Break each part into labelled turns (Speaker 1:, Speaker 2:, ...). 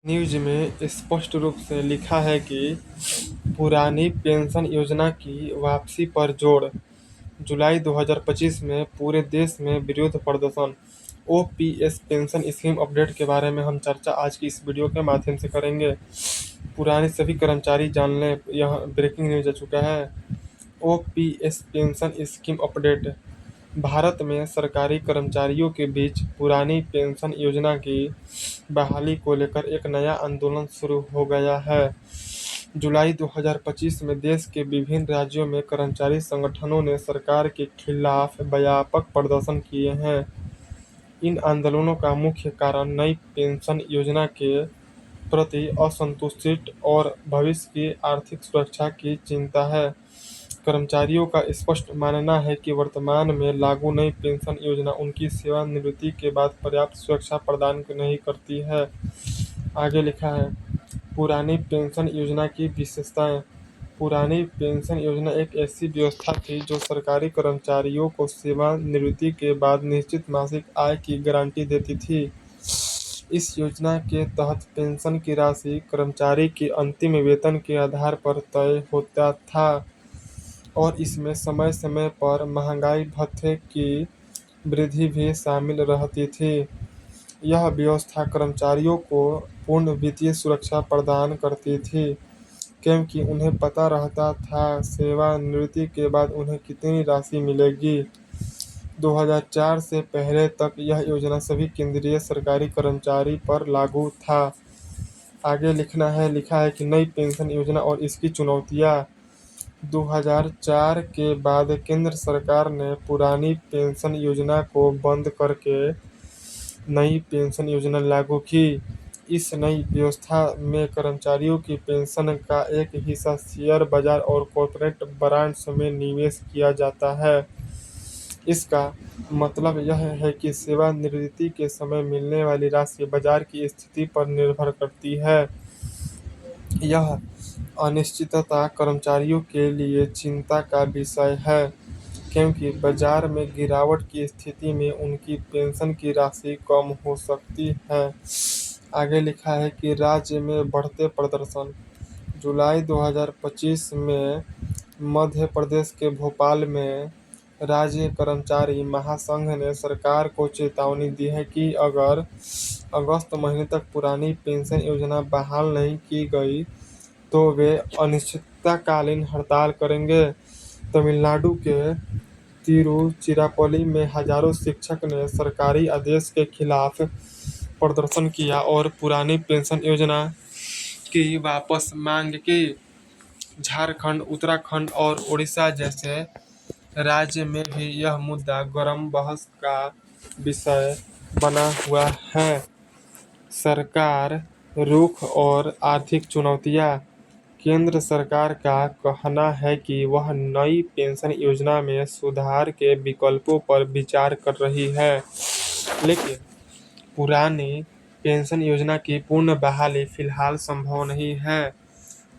Speaker 1: News में स्पष्ट रूप से लिखा है कि पुरानी पेंशन योजना की वापसी पर जोर। जुलाई 2025 में पूरे देश में विरोध प्रदर्शन। ओपीएस पेंशन स्कीम अपडेट के बारे में हम चर्चा आज की इस वीडियो के माध्यम से करेंगे। पुराने सभी कर्मचारी जान लें, यह ब्रेकिंग न्यूज आ चुका है। OPS pension scheme update. Bharat में सरकारी कर्मचारियों के बीच पुरानी पेंशन योजना की बहाली को लेकर एक नया आंदोलन शुरू हो गया है। जुलाई 2025 में देश के विभिन्न राज्यों में कर्मचारी संगठनों ने सरकार के खिलाफ व्यापक प्रदर्शन किए हैं। इन आंदोलनों का मुख्य कारण नई पेंशन योजना के प्रति असंतुष्टि और भविष्य की आर्थिक सुरक्षा की चिंता है। कर्मचारियों का स्पष्ट मानना है कि वर्तमान में लागू नई पेंशन योजना उनकी सेवानिवृत्ति के बाद पर्याप्त सुरक्षा प्रदान नहीं करती है। आगे लिखा है, पुरानी पेंशन योजना की विशेषताएं। पुरानी पेंशन योजना एक ऐसी व्यवस्था थी जो सरकारी कर्मचारियों को सेवानिवृत्ति के बाद निश्चित मासिक आय की गारंटी देती थी। इस योजना के तहत पेंशन की राशि कर्मचारी की अंतिम वेतन के आधार पर तय होता था और इसमें समय समय पर महंगाई भत्ते की वृद्धि भी शामिल रहती थी। यह व्यवस्था कर्मचारियों को पूर्ण वित्तीय सुरक्षा प्रदान करती थी, क्योंकि उन्हें पता रहता था सेवानिवृत्ति के बाद उन्हें कितनी राशि मिलेगी। 2004 से पहले तक यह योजना सभी केंद्रीय सरकारी कर्मचारी पर लागू था। आगे लिखा है कि नई पेंशन योजना और इसकी चुनौतियां। 2004 के बाद केंद्र सरकार ने पुरानी पेंशन योजना को बंद करके नई पेंशन योजना लागू की। इस नई व्यवस्था में कर्मचारियों की पेंशन का एक हिस्सा शेयर बाजार और कॉर्पोरेट बॉन्ड्स में निवेश किया जाता है। इसका मतलब यह है कि सेवानिवृत्ति के समय मिलने वाली राशि बाजार की स्थिति पर निर्भर करती है। यह अनिश्चितता कर्मचारियों के लिए चिंता का विषय है, क्योंकि बाजार में गिरावट की स्थिति में उनकी पेंशन की राशि कम हो सकती है। आगे लिखा है कि राज्य में बढ़ते प्रदर्शन। जुलाई 2025 में मध्य प्रदेश के भोपाल में राज्य कर्मचारी महासंघ ने सरकार को चेतावनी दी है कि अगर अगस्त महीने तक पुरानी पेंशन योजना बहाल नहीं की गई तो वे अनिश्चितकालीन हड़ताल करेंगे। तमिलनाडु के तिरुचिरापल्ली में हजारों शिक्षक ने सरकारी आदेश के खिलाफ प्रदर्शन किया और पुरानी पेंशन योजना की वापस मांग की। झारखंड, उत्तराखंड और ओडिशा जैसे राज्य में भी यह मुद्दा गर्म बहस का विषय बना हुआ है। सरकार रुख और आर्थिक चुनौतियां। केंद्र सरकार का कहना है कि वह नई पेंशन योजना में सुधार के विकल्पों पर विचार कर रही है, लेकिन पुरानी पेंशन योजना की पूर्ण बहाली फिलहाल संभव नहीं है।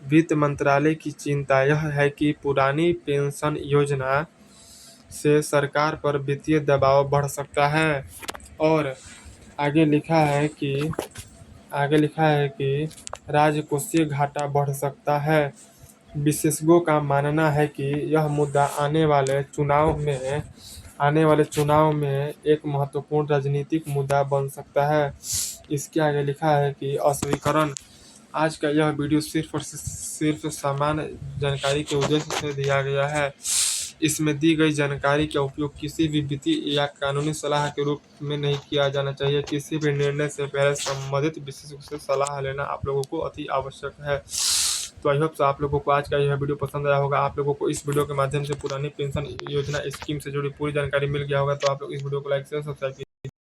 Speaker 1: वित्त मंत्रालय की चिंता यह है कि पुरानी पेंशन योजना से सरकार पर वित्तीय दबाव बढ़ सकता है और आगे लिखा है कि राजकोषीय घाटा बढ़ सकता है। विशेषज्ञों का मानना है कि यह मुद्दा आने वाले चुनाव में एक महत्वपूर्ण राजनीतिक मुद्दा बन सकता है। इसके आगे लिखा है कि अस्वीकरण। आज का यह वीडियो सिर्फ और सिर्फ सामान्य जानकारी के उद्देश्य से दिया गया है। इसमें दी गई जानकारी का उपयोग किसी भी वित्तीय या कानूनी सलाह के रूप में नहीं किया जाना चाहिए। किसी भी निर्णय से पहले संबंधित विशेषज्ञ से सलाह लेना आप लोगों को अति आवश्यक है। तो आई होप आप लोगों को आज का यह वीडियो पसंद आया होगा। आप लोगों को इस वीडियो के माध्यम से पुरानी पेंशन योजना स्कीम से जुड़ी पूरी जानकारी मिल गया होगा। तो आप लोग इस वीडियो को लाइक शेयर सब्सक्राइब